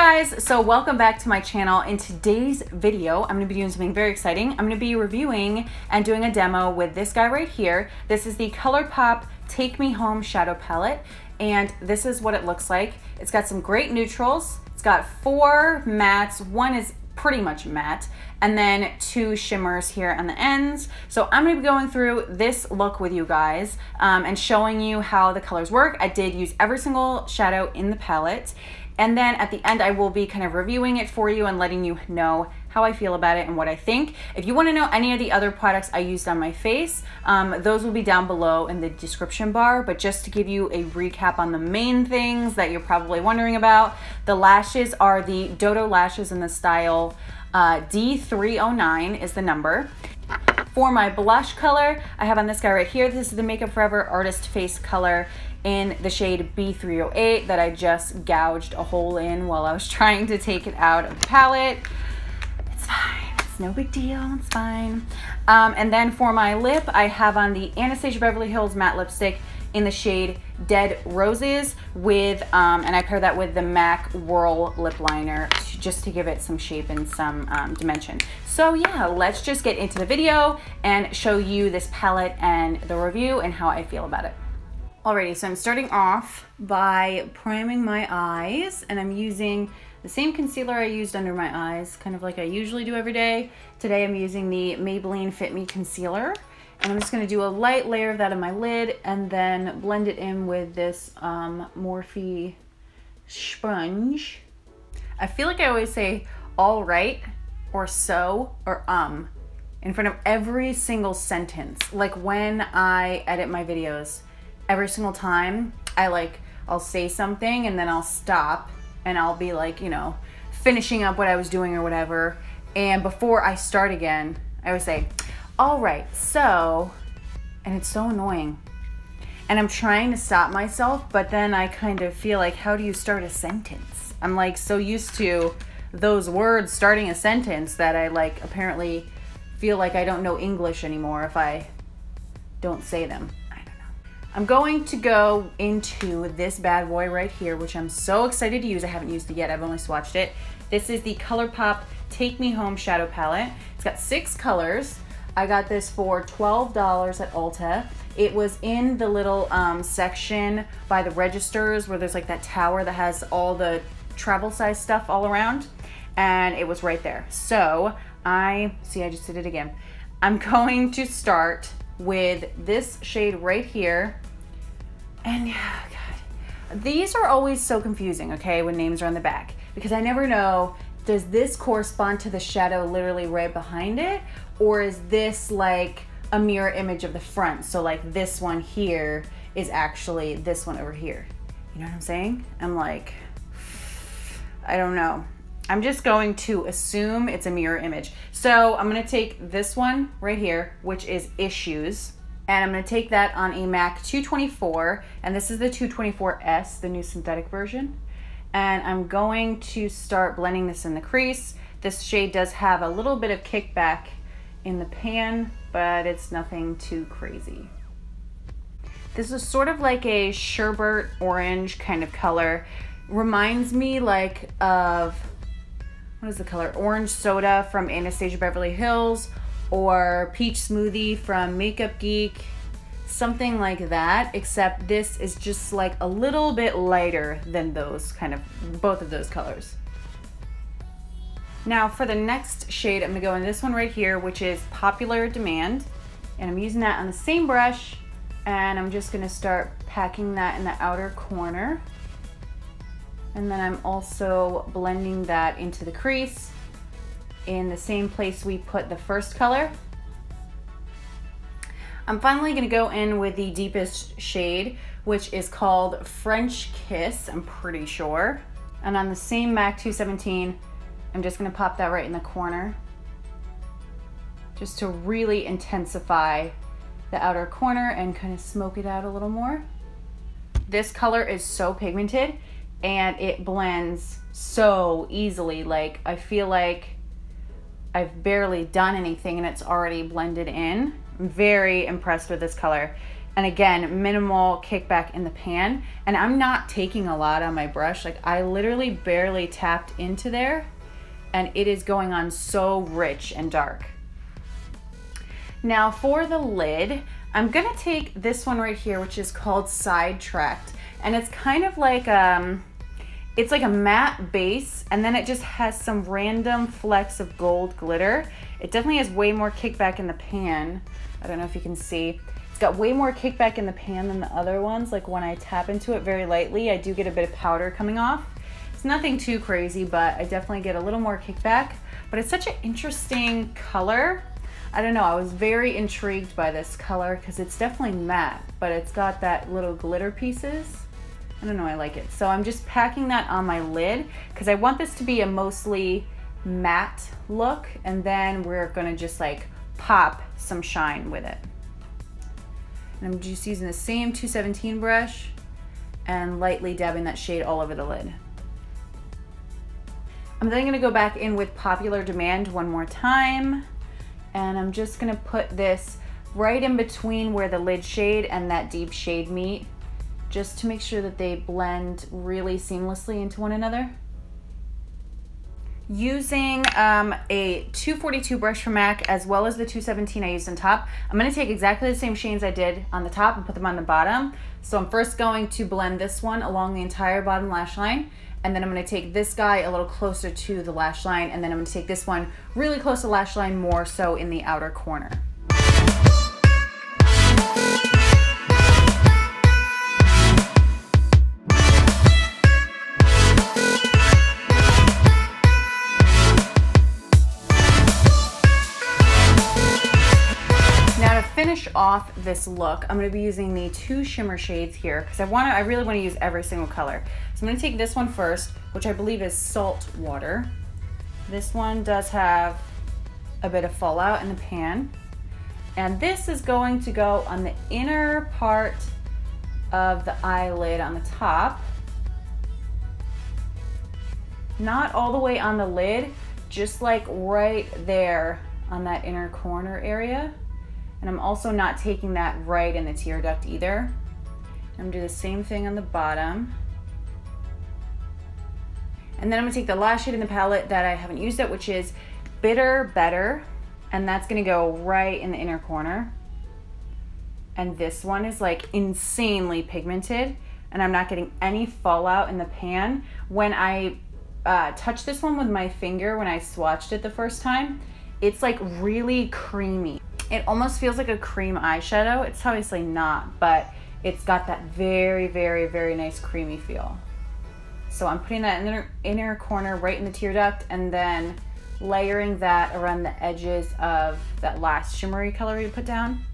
guys, so welcome back to my channel. In today's video, I'm going to be doing something very exciting. I'm going to be reviewing and doing a demo with this guy right here. This is the Colourpop Take Me Home Shadow Palette, and this is what it looks like. It's got some great neutrals. It's got 4 mattes. One is pretty much matte, and then 2 shimmers here on the ends. So I'm going to be going through this look with you guys and showing you how the colors work. I did use every single shadow in the palette. And then at the end, I will be kind of reviewing it for you and letting you know how I feel about it and what I think. If you want to know any of the other products I used on my face, those will be down below in the description bar. But just to give you a recap on the main things that you're probably wondering about, the lashes are the Dodo lashes in the style D309 is the number. For my blush color, I have on this guy right here. This is the Makeup Forever Artist Face color in the shade B308 that I just gouged a hole in while I was trying to take it out of the palette. It's fine, it's no big deal, it's fine. And then for my lip, I have on the Anastasia Beverly Hills matte lipstick in the shade Dead Roses with, and I pair that with the MAC Whirl Lip Liner just to give it some shape and some dimension. So yeah, let's just get into the video and show you this palette and the review and how I feel about it. Alrighty, so I'm starting off by priming my eyes, and I'm using the same concealer I used under my eyes, kind of like I usually do every day. Today I'm using the Maybelline Fit Me Concealer, and I'm just going to do a light layer of that on my lid and then blend it in with this Morphe sponge. I feel like I always say all right or so or in front of every single sentence. Like when I edit my videos, every single time I'll say something and then I'll stop and I'll be like, you know, finishing up what I was doing or whatever. And before I start again, I would say, all right, so, and it's so annoying. And I'm trying to stop myself, but then I kind of feel like, how do you start a sentence? I'm like so used to those words starting a sentence that I like apparently feel like I don't know English anymore if I don't say them. I'm going to go into this bad boy right here, which I'm so excited to use. I haven't used it yet, I've only swatched it. This is the Colourpop Take Me Home Shadow Palette. It's got 6 colors. I got this for $12 at Ulta. It was in the little section by the registers where there's like that tower that has all the travel size stuff all around. And it was right there. So I just did it again. I'm going to start with this shade right here. And yeah, God, these are always so confusing, okay, when names are on the back, because I never know, does this correspond to the shadow literally right behind it, or is this like a mirror image of the front? So like this one here is actually this one over here. You know what I'm saying? I'm like, I don't know. I'm just going to assume it's a mirror image. So I'm gonna take this one right here, which is Issues, and I'm gonna take that on a MAC 224, and this is the 224S, the new synthetic version. And I'm going to start blending this in the crease. This shade does have a little bit of kickback in the pan, but it's nothing too crazy. This is sort of like a sherbet orange kind of color. Reminds me like of, what is the color? Orange Soda from Anastasia Beverly Hills, or Peach Smoothie from Makeup Geek, something like that, except this is just like a little bit lighter than those kind of, both of those colors. Now for the next shade, I'm gonna go in this one right here, which is Popular Demand, and I'm using that on the same brush, and I'm just gonna start packing that in the outer corner. And then I'm also blending that into the crease in the same place we put the first color. I'm finally gonna go in with the deepest shade, which is called French Kiss, I'm pretty sure. And on the same MAC 217, I'm just gonna pop that right in the corner, just to really intensify the outer corner and kind of smoke it out a little more. This color is so pigmented, and it blends so easily. Like, I feel like I've barely done anything and it's already blended in. I'm very impressed with this color. And again, minimal kickback in the pan. And I'm not taking a lot on my brush. Like I literally barely tapped into there and it is going on so rich and dark. Now for the lid, I'm gonna take this one right here, which is called Sidetracked. And it's kind of like, it's like a matte base and then it just has some random flecks of gold glitter. It definitely has way more kickback in the pan. I don't know if you can see. It's got way more kickback in the pan than the other ones. Like when I tap into it very lightly, I do get a bit of powder coming off. It's nothing too crazy, but I definitely get a little more kickback. But it's such an interesting color. I don't know, I was very intrigued by this color because it's definitely matte, but it's got that little glitter pieces. I don't know, I like it. So I'm just packing that on my lid because I want this to be a mostly matte look, and then we're gonna just like pop some shine with it. And I'm just using the same 217 brush and lightly dabbing that shade all over the lid. I'm then gonna go back in with Popular Demand one more time, and I'm just gonna put this right in between where the lid shade and that deep shade meet, just to make sure that they blend really seamlessly into one another. Using a 242 brush from MAC as well as the 217 I used on top, I'm going to take exactly the same shades I did on the top and put them on the bottom. So I'm first going to blend this one along the entire bottom lash line, and then I'm going to take this guy a little closer to the lash line, and then I'm going to take this one really close to the lash line, more so in the outer corner. Finish off this look, I'm going to be using the two shimmer shades here because I really want to use every single color. So I'm going to take this one first, which I believe is Salt Water. This one does have a bit of fallout in the pan, and this is going to go on the inner part of the eyelid on the top, not all the way on the lid, just like right there on that inner corner area. And I'm also not taking that right in the tear duct either. I'm gonna do the same thing on the bottom. And then I'm gonna take the last shade in the palette that I haven't used yet, which is Bitter Better. And that's gonna go right in the inner corner. And this one is like insanely pigmented, and I'm not getting any fallout in the pan. When I touched this one with my finger, when I swatched it the first time, it's like really creamy. It almost feels like a cream eyeshadow. It's obviously not, but it's got that very, very, very nice creamy feel. So I'm putting that in the inner corner right in the tear duct, and then layering that around the edges of that last shimmery color we put down.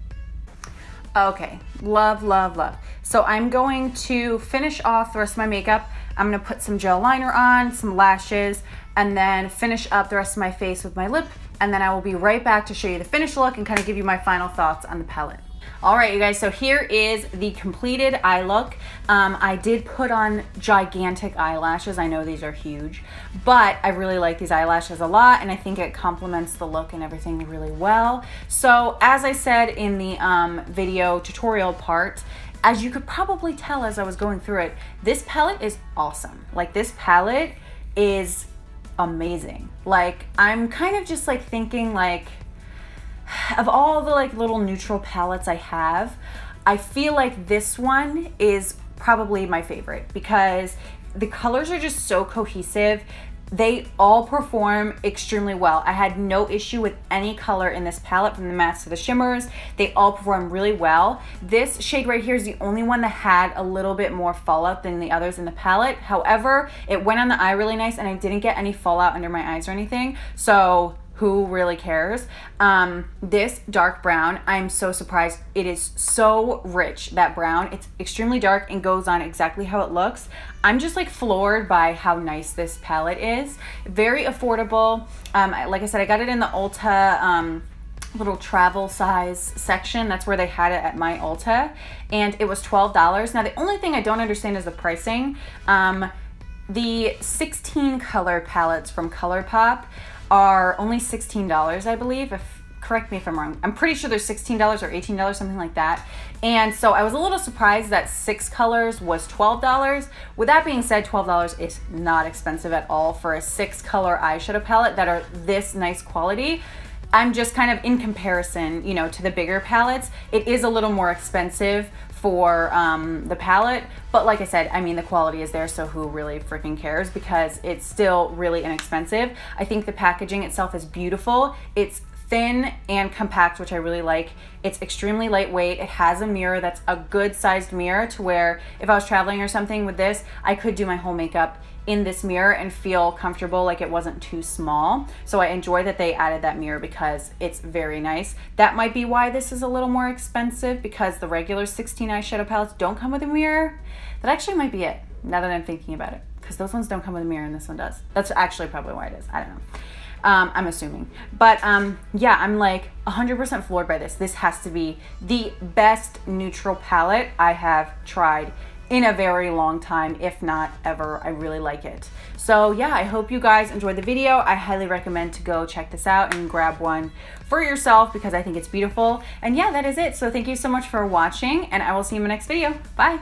Okay, love, love, love. So I'm going to finish off the rest of my makeup. I'm gonna put some gel liner on, some lashes, and then finish up the rest of my face with my lip, and then I will be right back to show you the finished look and kind of give you my final thoughts on the palette. All right, you guys, so here is the completed eye look. I did put on gigantic eyelashes. I know these are huge, but I really like these eyelashes a lot, and I think it complements the look and everything really well. So as I said in the video tutorial part, as you could probably tell as I was going through it, this palette is awesome. Like, this palette is amazing. Like, I'm kind of just like thinking, like, of all the like little neutral palettes I have, I feel like this one is probably my favorite because the colors are just so cohesive. They all perform extremely well. I had no issue with any color in this palette, from the mattes to the shimmers. They all perform really well. This shade right here is the only one that had a little bit more fallout than the others in the palette. However, it went on the eye really nice, and I didn't get any fallout under my eyes or anything. So who really cares? This dark brown, I'm so surprised. It is so rich, that brown. It's extremely dark and goes on exactly how it looks. I'm just like floored by how nice this palette is. Very affordable. Like I said, I got it in the Ulta little travel size section. That's where they had it at my Ulta, and it was $12. Now, the only thing I don't understand is the pricing. The 16 color palettes from Colourpop are only $16, I believe, if correct me if I'm wrong. I'm pretty sure they're $16 or $18, something like that. And so I was a little surprised that 6 colors was $12. With that being said, $12 is not expensive at all for a 6 color eyeshadow palette that are this nice quality. I'm just kind of in comparison, you know, to the bigger palettes, it is a little more expensive for the palette, but like I said, I mean, the quality is there, so who really freaking cares, because it's still really inexpensive. I think the packaging itself is beautiful. It's thin and compact, which I really like. It's extremely lightweight. It has a mirror that's a good sized mirror to where if I was traveling or something with this, I could do my whole makeup in this mirror and feel comfortable, like it wasn't too small. So I enjoy that they added that mirror because it's very nice. That might be why this is a little more expensive, because the regular 16 eyeshadow palettes don't come with a mirror. That actually might be it, now that I'm thinking about it, because those ones don't come with a mirror and this one does. That's actually probably why it is. I don't know. I'm assuming. But yeah, I'm like 100% floored by this. This has to be the best neutral palette I have tried in a very long time, if not ever. I really like it. So yeah, I hope you guys enjoyed the video. I highly recommend to go check this out and grab one for yourself because I think it's beautiful. And yeah, that is it. So thank you so much for watching, and I will see you in my next video. Bye.